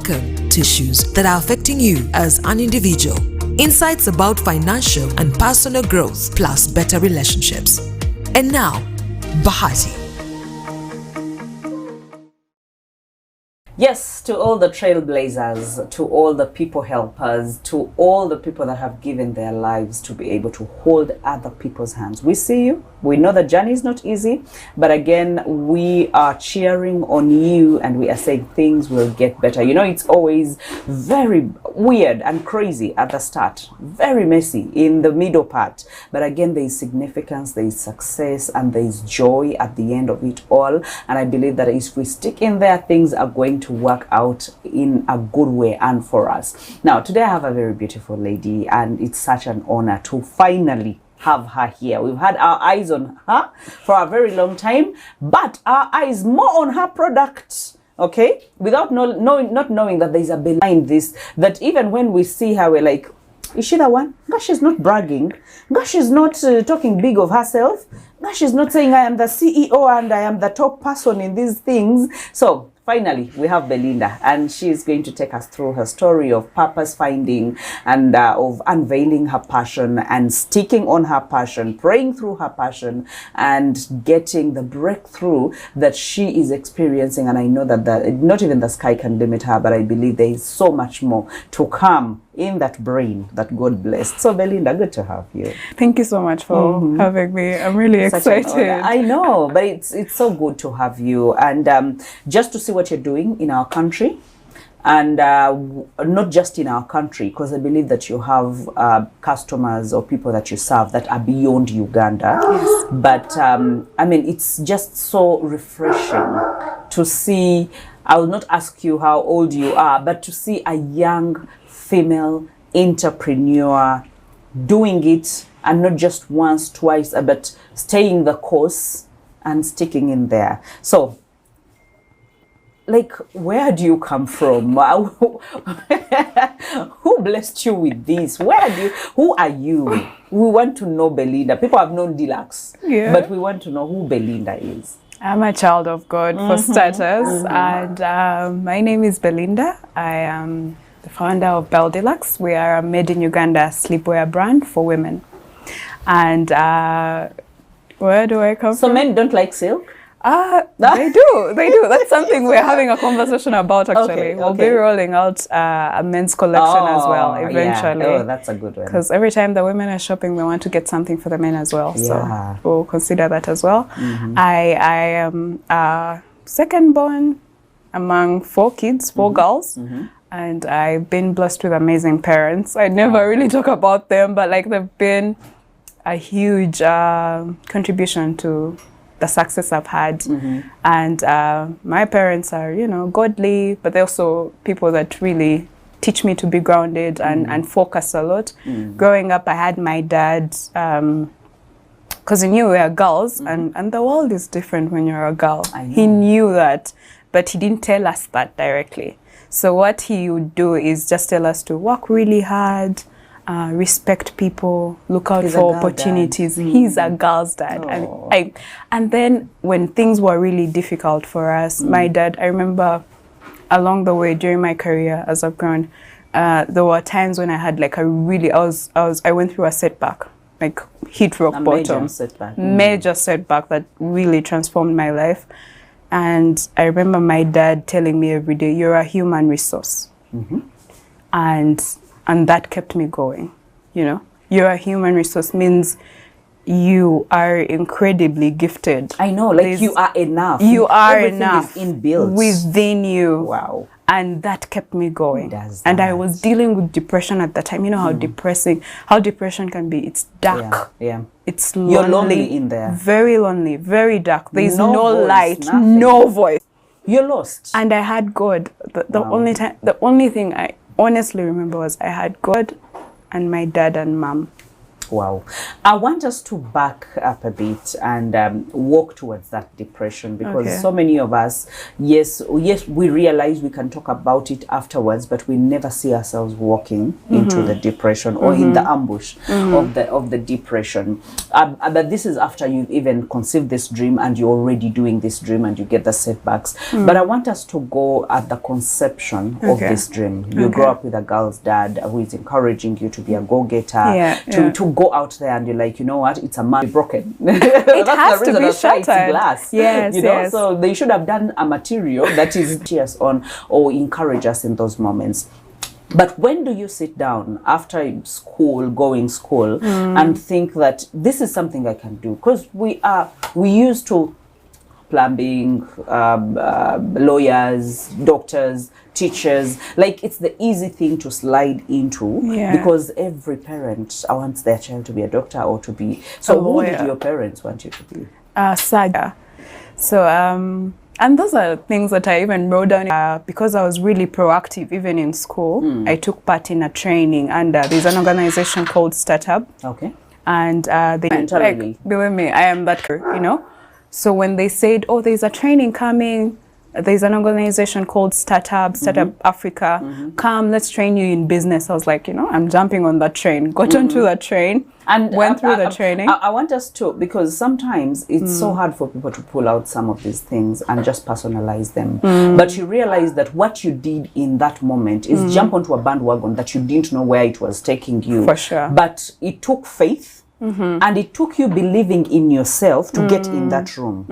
Welcome to issues that are affecting you as an individual. Insights about financial and personal growth plus better relationships. And now, Bahati. Yes, to all the trailblazers, to all the people helpers, to all the people that have given their lives to be able to hold other people's hands. We see you. We know the journey is not easy, but again, we are cheering on you and we are saying things will get better. You know, it's always very weird and crazy at the start, very messy in the middle part. But again, there is significance, there is success, and there is joy at the end of it all. And I believe that if we stick in there, things are going to work out in a good way and for us. Now, today I have a very beautiful lady, and it's such an honor to finally have her here. We've had our eyes on her for a very long time, but our eyes more on her product, okay? Without not knowing that there's a behind this, that even when we see her, we're like, is she the one? Gosh, she's not bragging. Gosh, she's not talking big of herself. Gosh, she's not saying I am the CEO and I am the top person in these things. So finally, we have Belinda, and she is going to take us through her story of purpose finding and of unveiling her passion and sticking on her passion, praying through her passion, and getting the breakthrough that she is experiencing. And I know that not even the sky can limit her, but I believe there is so much more to come in that brain that God blessed. So Belinda, good to have you. Thank you so much for having me. I'm really excited. I know, but it's so good to have you, and just to see what you're doing in our country, and not just in our country, because I believe that you have customers or people that you serve that are beyond Uganda. Yes. But I mean, it's just so refreshing to see. I will not ask you how old you are, but to see a young female entrepreneur doing it, and not just once, twice, but staying the course and sticking in there. So, like, where do you come from? Who blessed you with this? Who are you? We want to know Belinda. People have known Deluxe, but we want to know who Belinda is. I'm a child of God, for starters, and my name is Belinda. I am the founder of Bell Deluxe. We are a made in Uganda sleepwear brand for women. And where do I come from? So men don't like silk? They do. That's something we're having a conversation about, actually. We'll be rolling out a men's collection as well, eventually. Yeah. Oh, that's a good one. Because every time the women are shopping, we want to get something for the men as well. So we'll consider that as well. I am second born among 4 kids, 4 girls. And I've been blessed with amazing parents. I never really talk about them, but like they've been a huge contribution to the success I've had. And my parents are, you know, godly, but they're also people that really teach me to be grounded and focus a lot. Growing up, I had my dad, because he knew we are girls, and the world is different when you're a girl. He knew that, but he didn't tell us that directly. So what he would do is just tell us to work really hard, respect people, look out for opportunities. He's a girl's dad. And then when things were really difficult for us, my dad, I remember along the way during my career as I've grown, there were times when I had like I went through a setback, like hit rock bottom. Major setback that really transformed my life. And I remember my dad telling me every day, you're a human resource. And that kept me going, you know. You're a human resource means you are incredibly gifted. I know, like you are enough. You are Everything enough is inbuilt within you. Wow. And that kept me going. And I was dealing with depression at that time. You know how depression can be. It's dark. It's lonely. You're lonely in there. Very lonely, very dark. There's no voice, light, nothing. no voice. You're lost. And I had God. The only thing I honestly remember was I had God and my dad and mom. Wow. I want us to back up a bit and walk towards that depression, because so many of us, yes, we realize we can talk about it afterwards, but we never see ourselves walking into the depression or in the ambush of the depression. But this is after you've even conceived this dream and you're already doing this dream and you get the setbacks. But I want us to go at the conception of this dream. You grow up with a girl's dad who is encouraging you to be a go-getter, to go out there, and you're like, you know what, it's a man broken. It has to be shattered. Glass. Yes, you know, so they should have done a material that is tears on or encourage us in those moments. But when do you sit down after school, and think that this is something I can do? Because we used to plumbing, lawyers, doctors, teachers, like it's the easy thing to slide into, because every parent wants their child to be a doctor or to be. So who did your parents want you to be? Surgeon. So and those are things that I even wrote down because I was really proactive even in school. I took part in a training, and there's an organization called Startup. Okay. And they like, believe me, I am that, you know. So when they said, oh, there's a training coming, there's an organization called Startup Africa, come, let's train you in business. I was like, you know, I'm jumping on that train, got onto the train, and went through the training. I want us to, because sometimes it's so hard for people to pull out some of these things and just personalize them. But you realize that what you did in that moment is jump onto a bandwagon that you didn't know where it was taking you. For sure. But it took faith. And it took you believing in yourself to get in that room,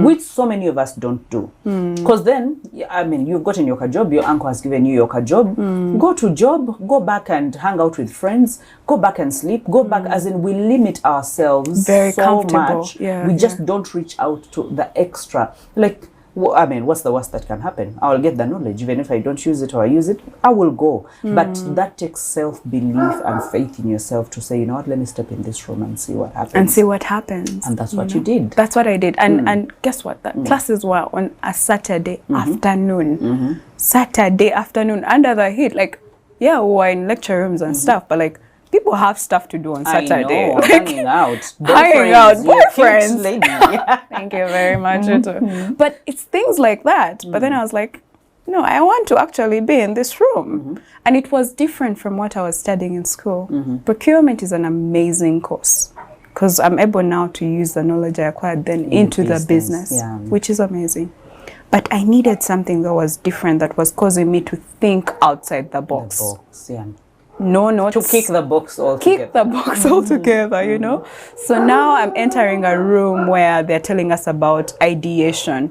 which so many of us don't do. Because then, I mean, you've gotten your job, your uncle has given you your job, go to job, go back and hang out with friends, go back and sleep, go back, as in we limit ourselves very so comfortable. Much. We just don't reach out to the extra. Like, I mean, what's the worst that can happen? I'll get the knowledge. Even if I don't use it or I use it, I will go. But that takes self-belief and faith in yourself to say, you know what, let me step in this room and see what happens. And see what happens. And that's what you did. That's what I did. And guess what? The classes were on a Saturday afternoon. Saturday afternoon, under the heat. Like, yeah, we were in lecture rooms and stuff, but like, people have stuff to do on Saturday. I know, hanging out. Boyfriends. Thank you very much. But it's things like that. But then I was like, no, I want to actually be in this room. And it was different from what I was studying in school. Procurement is an amazing course, because I'm able now to use the knowledge I acquired then into the business, which is amazing. But I needed something that was different, that was causing me to think outside the box. No notes. To kick the box altogether. Kick the box altogether, you know. So now I'm entering a room where they're telling us about ideation,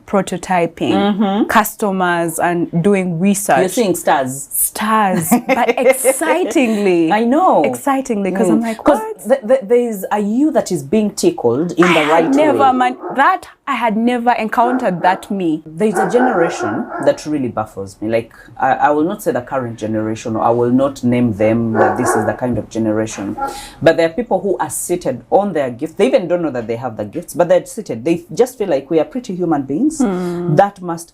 prototyping, customers, and doing research. You're seeing stars. Stars, but excitingly. I know. Excitingly, because I'm like, what? There's a you that is being tickled in the right way. I had never encountered that me. There's a generation that really baffles me. Like, I will not say the current generation, or I will not name them that this is the kind of generation. But there are people who are seated on their gifts. They even don't know that they have the gifts, but they're seated. They just feel like we are pretty human beings.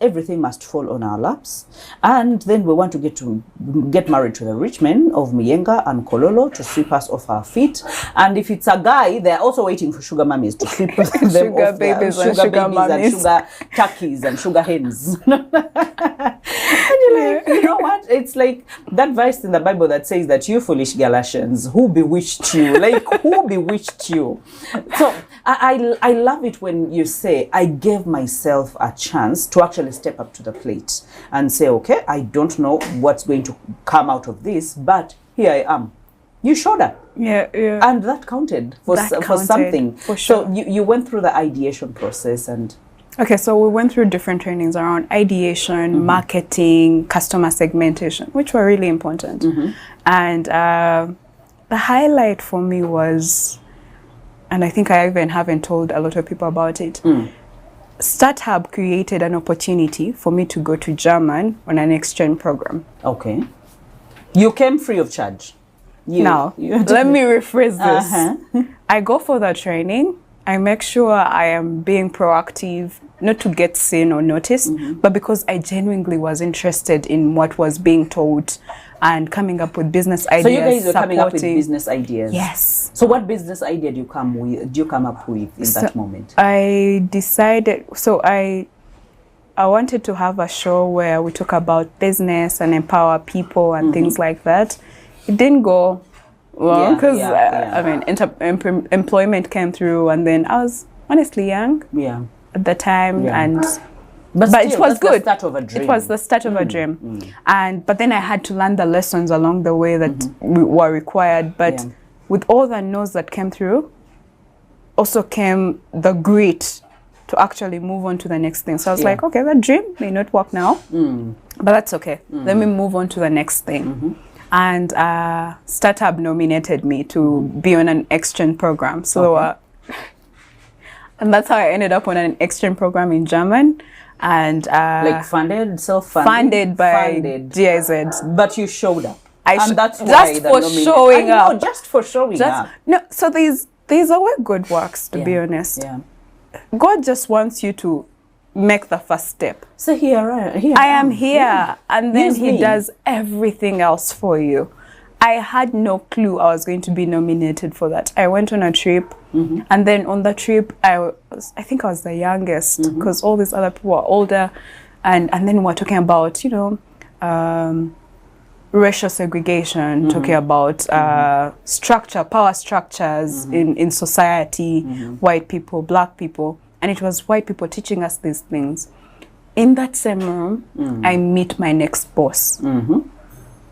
Everything must fall on our laps. And then we want to get married to the rich men of Miyenga and Kololo to sweep us off our feet. And if it's a guy, they're also waiting for sugar mummies to sweep them sugar off babies their, sugar babies and sugar turkeys and sugar hens. And you're like, you know what? It's like that verse in the Bible that says that you foolish Galatians, who bewitched you? Like, who bewitched you? So I love it when you say, I gave myself a chance to actually step up to the plate and say, okay, I don't know what's going to come out of this, but here I am. You showed up. And that counted for something. For sure. So you went through the ideation process and... Okay, so we went through different trainings around ideation, marketing, customer segmentation, which were really important. And the highlight for me was, and I think I even haven't told a lot of people about it, StartHub created an opportunity for me to go to Germany on an exchange program. Okay. You came free of charge? Let me rephrase this. I go for the training. I make sure I am being proactive, not to get seen or noticed, but because I genuinely was interested in what was being taught and coming up with business ideas. So you guys were coming up with business ideas? Yes. So what business idea do you come up with in that moment? I decided, I wanted to have a show where we talk about business and empower people and things like that. It didn't go well because I mean, employment came through, and then I was honestly young at the time, and but still, it was good. The start of a dream. It was the start of a dream, but then I had to learn the lessons along the way that were required. But with all the no's that came through, also came the grit to actually move on to the next thing. So I was like, okay, that dream may not work now, but that's okay. Let me move on to the next thing. And Startup nominated me to be on an exchange program. So, and that's how I ended up on an exchange program in German. And like funded, self-funded? Funded by GIZ. But you showed up. And that's just why for showing up. No, just for showing up. No, so these are where good works, to be honest. Yeah. God just wants you to make the first step. So here I am here, and then he does everything else for you. I had no clue I was going to be nominated for that. I went on a trip, and then on the trip, I think I was the youngest, because all these other people were older, and then we're talking about, racial segregation, talking about power structures in society, white people, black people. And it was white people teaching us these things. In that same room, I meet my next boss.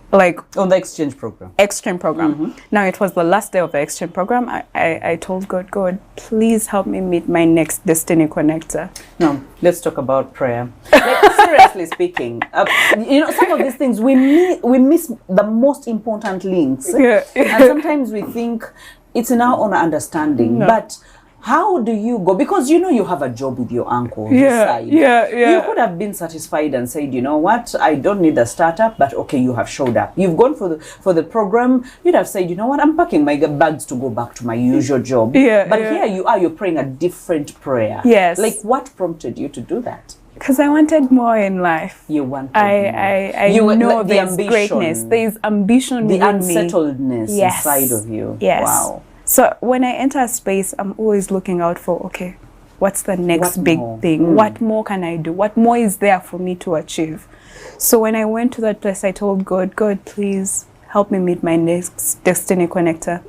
Like on the exchange program. Now, it was the last day of the exchange program. I told God, please help me meet my next destiny connector. No, let's talk about prayer. Like, seriously speaking, some of these things we miss the most important links. And sometimes we think it's in our own understanding, but how do you go? Because you have a job with your uncle. You could have been satisfied and said, you know what, I don't need a startup, but okay, you have showed up. You've gone for the program. You'd have said, you know what, I'm packing my bags to go back to my usual job. But here you are, you're praying a different prayer. Yes. Like, what prompted you to do that? Because I wanted more in life. You wanted more. I know there's ambition, greatness. There's ambition within me. The unsettledness inside of you. Yes. Wow. So when I enter a space, I'm always looking out for, okay, what's the next big thing? What more can I do? What more is there for me to achieve? So when I went to that place, I told God, please help me meet my next destiny connector.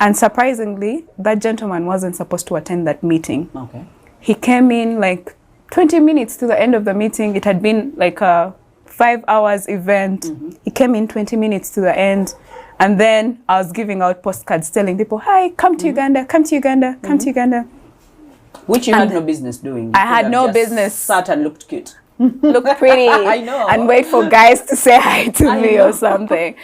And surprisingly, that gentleman wasn't supposed to attend that meeting. Okay. He came in like 20 minutes to the end of the meeting. It had been like a 5 hours event. He came in 20 minutes to the end. And then I was giving out postcards telling people, hi, come to Uganda, come to Uganda, come to Uganda. Which you had no business doing. I had no business. Sat and looked cute. Looked pretty. I know. And wait for guys to say hi to me or something.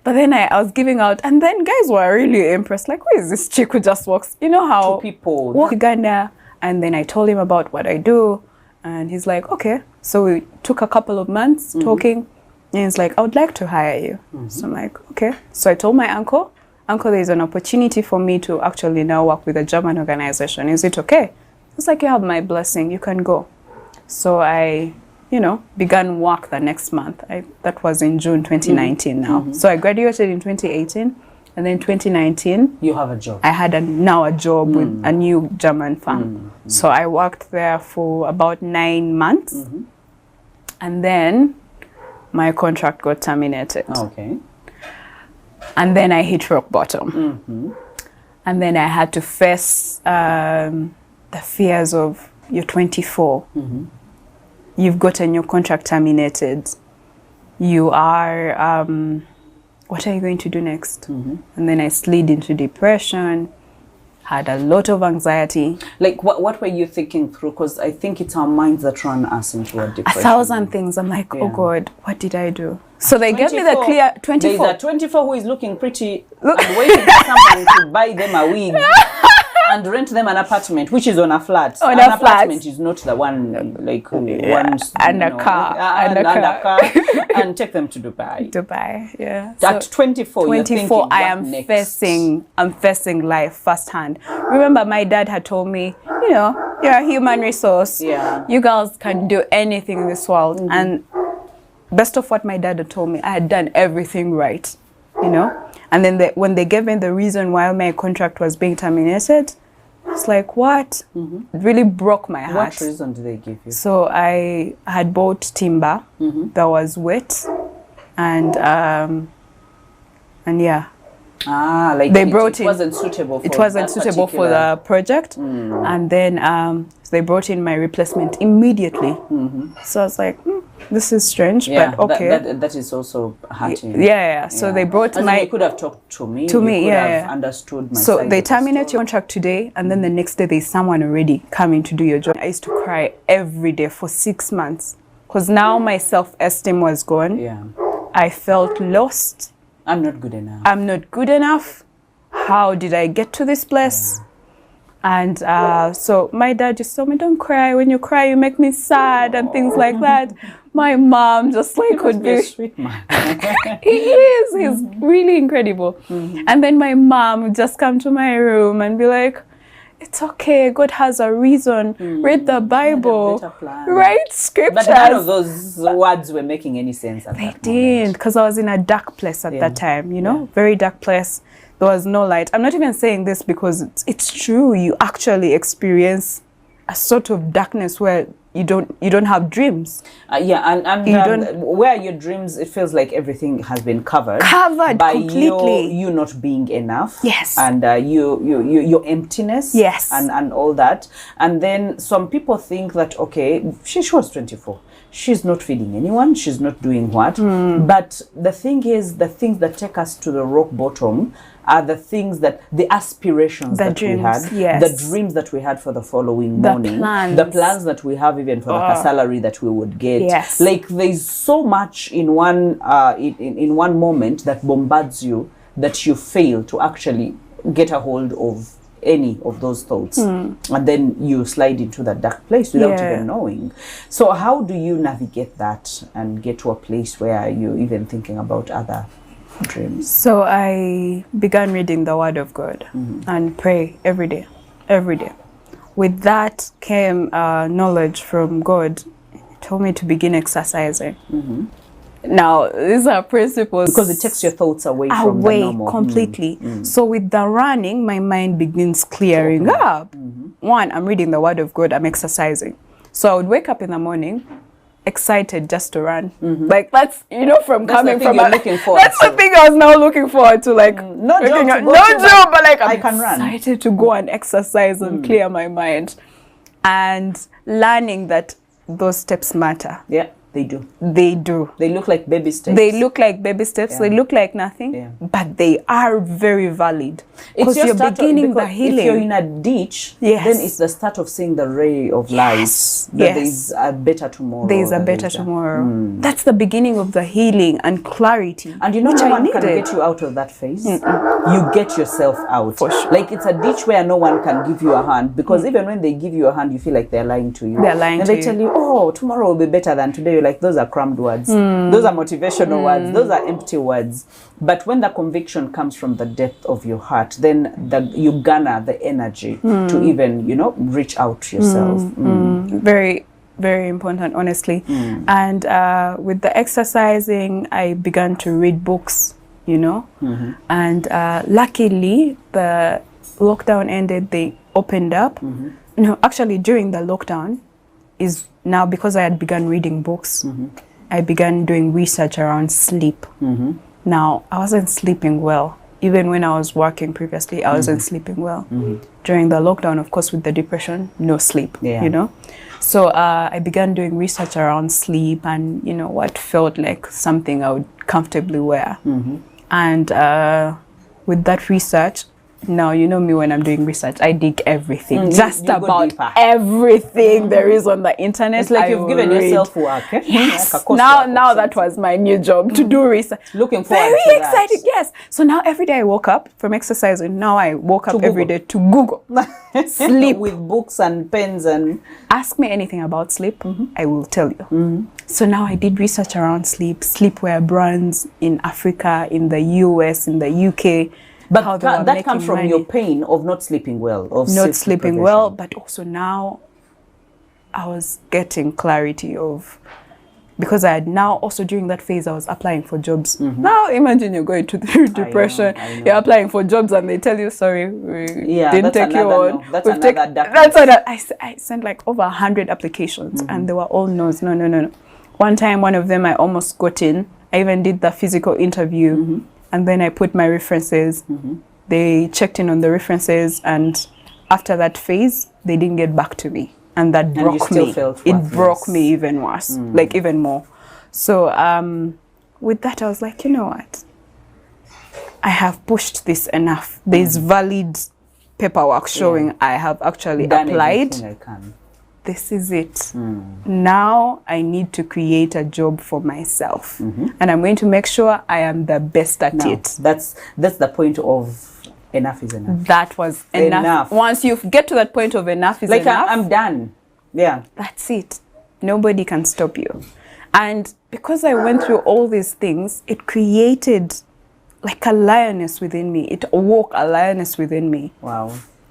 But then I was giving out, and then guys were really impressed. Like, who is this chick who just walks? You know how people walk Uganda. And then I told him about what I do. And he's like, okay. So we took a couple of months talking. And he's like, I would like to hire you. So I'm like, okay. So I told my uncle, there's an opportunity for me to actually now work with a German organization. Is it okay? He's like, you have my blessing. You can go. So I, began work the next month. That was in June 2019 now. So I graduated in 2018. And then 2019. You have a job. I had now a job with a new German firm. So I worked there for about 9 months. And then my contract got terminated. Okay. And then I hit rock bottom. And then I had to face the fears of, you're 24. You've gotten your contract terminated. You are, what are you going to do next? And then I slid into depression. Had a lot of anxiety. Like, what were you thinking through? Because I think it's our minds that run us into a depression. 1,000 things. I'm like, oh God, what did I do? So they gave me the clear 24. There's a 24 who is looking pretty and waiting for someone to buy them a wig. and rent them an apartment, which is on a flat. On an a flat. apartment is not the one like one and a car, and a car, and take them to Dubai. Dubai, yeah. At 24, 24, you're thinking, I am facing life firsthand. Remember, my dad had told me, you know, you're a human resource. Yeah. You girls can do anything in this world. And best of what my dad had told me, I had done everything right, you know. And then when they gave me the reason why my contract was being terminated, it's like, what? It really broke my heart. What reason did they give you? So I had bought timber that was wet, and yeah. Like they brought it wasn't suitable for it wasn't suitable for the project, and then they brought in my replacement immediately. So I was like, this is strange, but okay. That is also hurting. Yeah. So they brought you could have talked to me. You could have understood my So side they of the terminate story. your contract today, and then the next day there's someone already coming to do your job. I used to cry every day for 6 months because now my self-esteem was gone. Yeah. I felt lost. I'm not good enough. I'm not good enough. How did I get to this place? And so my dad just told me, don't cry. When you cry, you make me sad and things like that. My mom just like would be a sweet man. He is. He's really incredible. And then my mom would just come to my room and be like, it's okay. God has a reason. Read the Bible. Write scriptures. But none of those words were making any sense at that moment. They didn't, because I was in a dark place at that time, you know, very dark place. There was no light. I'm not even saying this because it's true. You actually experience a sort of darkness where you don't have dreams. And where your dreams, it feels like everything has been covered by completely. You not being enough. Yes. And your emptiness. Yes. And all that. And then some people think that, okay, she was 24. She's not feeding anyone. She's not doing what. But the thing is, the things that take us to the rock bottom are the things the aspirations that we had, the dreams that we had for the following morning, the plans that we have even for the salary that we would get. Yes. Like there's so much in one moment that bombards you that you fail to actually get a hold of any of those thoughts, and then you slide into that dark place without even knowing. So how do you navigate that and get to a place where you're even thinking about other dreams? So I began reading the Word of God and pray every day. With that came knowledge from God. He told me to begin exercising. Now, these are principles. Because it takes your thoughts away from the normal. Completely. So with the running, my mind begins clearing up. One, I'm reading the Word of God, I'm exercising. So I would wake up in the morning, excited just to run. Like that's, from coming from looking forward that's the thing I was now looking forward to. Like, no job, but like I can run. Excited to go and exercise and clear my mind. And learning that those steps matter. Yeah. They do. They look like baby steps. They look like baby steps. They look like nothing, but they are very valid. Because you're beginning the healing. If you're in a ditch, then it's the start of seeing the ray of light. That there's a better tomorrow. There's a better tomorrow. That's the beginning of the healing and clarity. And no one can get you out of that phase. You get yourself out. For sure. Like it's a ditch where no one can give you a hand, because even when they give you a hand, you feel like they're lying to you. And they tell you, oh, tomorrow will be better than today. Like those are crammed words. Those are motivational words. Those are empty words. But when the conviction comes from the depth of your heart, then you garner the energy to even, reach out yourself. Very, very important, honestly. And with the exercising, I began to read books, And luckily, the lockdown ended, they opened up. No, actually, during the lockdown, is now because I had begun reading books, I began doing research around sleep. Now, I wasn't sleeping well. Even when I was working previously, I wasn't sleeping well. During the lockdown, of course, with the depression, no sleep, So I began doing research around sleep and, what felt like something I would comfortably wear. And with that research, Now, you know me when I'm doing research, I dig everything. Just you about everything there is on the internet. It's like you've given yourself work. Eh? Yes. Like a now that was my new job, to do research. Looking forward Very to that. excited, yes. So now every day I woke up from exercising. Now I woke up every day to Google. Sleep. With books and pens and... Ask me anything about sleep, I will tell you. So now I did research around sleep, sleepwear brands in Africa, in the US, in the UK. But that comes from your pain of not sleeping well, of not sleeping well, but also now I was getting clarity of, because I had now also during that phase I was applying for jobs. Now imagine you're going through depression, I know. You're applying for jobs and they tell you, sorry, we didn't take you on. No. That's I sent like over 100 applications and they were all no's. No. One time, one of them I almost got in. I even did the physical interview. And then I put my references. They checked in on the references, and after that phase, they didn't get back to me, and that broke me. It broke me even worse, like even more. So with that, I was like, you know what? I have pushed this enough. There's valid paperwork showing I have actually applied. I can. This is it. Now I need to create a job for myself, and I'm going to make sure I am the best at it. That's the point of enough is enough. That was enough. Once you get to that point of enough is enough, like I'm done. Yeah, that's it. Nobody can stop you. And because I went through all these things, it created like a lioness within me. It awoke a lioness within me. Wow.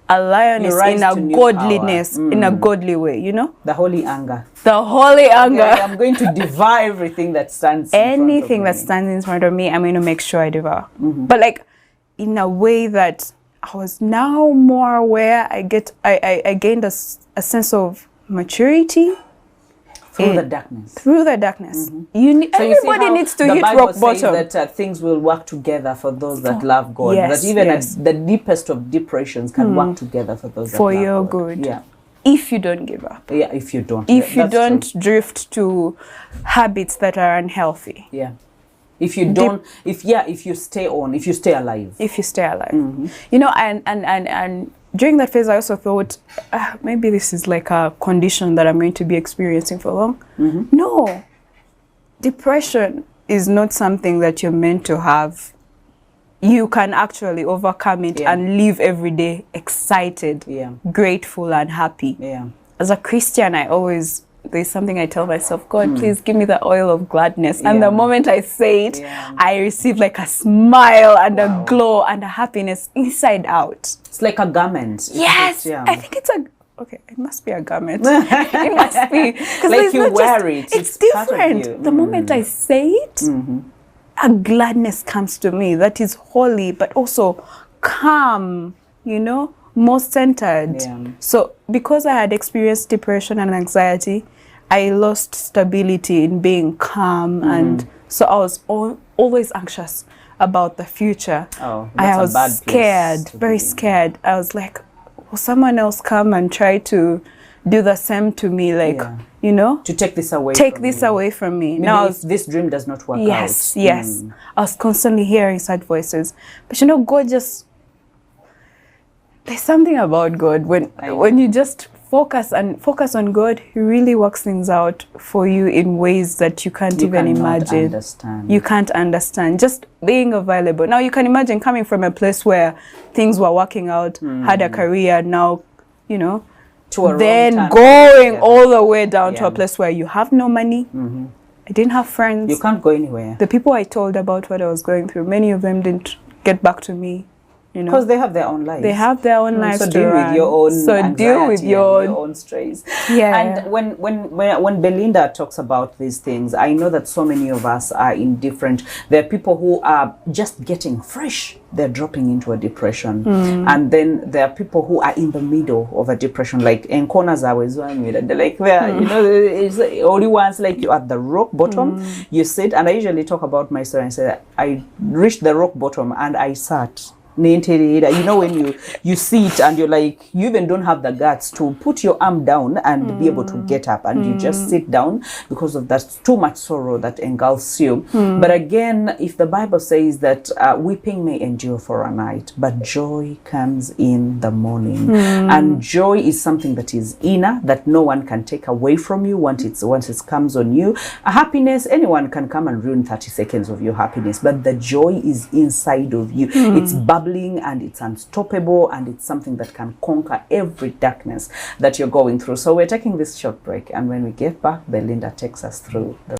A lioness in a godliness, in a godly way, you know? The holy anger. The holy anger. Yeah, I'm going to devour everything that stands anything that stands in front of me, I'm going to make sure I devour. But like in a way that I was now more aware, I gained a sense of maturity. Through the darkness. Through the darkness. Everybody needs to hit rock bottom. That things will work together for those that love God. That even at the deepest of depressions can work together for those that love God. For your good. Yeah. If you don't give up. Yeah, if you don't. If you don't drift to habits that are unhealthy. Yeah. If you don't, if you stay on, if you stay alive. If you stay alive. You know, and during that phase, I also thought, maybe this is like a condition that I'm going to be experiencing for long. No. Depression is not something that you're meant to have. You can actually overcome it and live every day excited, grateful, and happy. Yeah. As a Christian, there's something I tell myself, God, please give me the oil of gladness. And the moment I say it, I receive like a smile and a glow and a happiness inside out. It's like a garment. Yes. I think it's it must be a garment. It must be. Like you wear it. It's different. The moment I say it, a gladness comes to me that is holy, but also calm, you know, more centered. So because I had experienced depression and anxiety, I lost stability in being calm, and so I was always anxious about the future. I was scared, very scared. I was like, will someone else come and try to do the same to me, like, you know, to take this away from me. Maybe now if this dream does not work out. Yes. I was constantly hearing sad voices, but you know, God just, there's something about God when you just focus on God, He really works things out for you in ways that you can't even imagine. You can't understand. Just being available. Now you can imagine coming from a place where things were working out, had a career, now, you know, then going all the way down to a place where you have no money. I didn't have friends. You can't go anywhere. The people I told about what I was going through, many of them didn't get back to me. You know, because they have their own lives. They have their own lives. So deal with your own anxiety, deal with your own stress. And when Belinda talks about these things, I know that so many of us are indifferent. There are people who are just getting fresh. They're dropping into a depression. And then there are people who are in the middle of a depression, like Nkona's always one with they're like there, you know, it's only once like you're at the rock bottom, you sit, and I usually talk about my story and say that I reached the rock bottom and I sat You know, when you sit and you're like, you even don't have the guts to put your arm down and be able to get up, and you just sit down because of that too much sorrow that engulfs you. But again, if the Bible says that weeping may endure for a night, but joy comes in the morning. And joy is something that is inner, that no one can take away from you once it comes on you. A happiness, anyone can come and ruin 30 seconds of your happiness, but the joy is inside of you. It's bubbling and it's unstoppable, and it's something that can conquer every darkness that you're going through. So we're taking this short break, and when we get back, Belinda takes us through the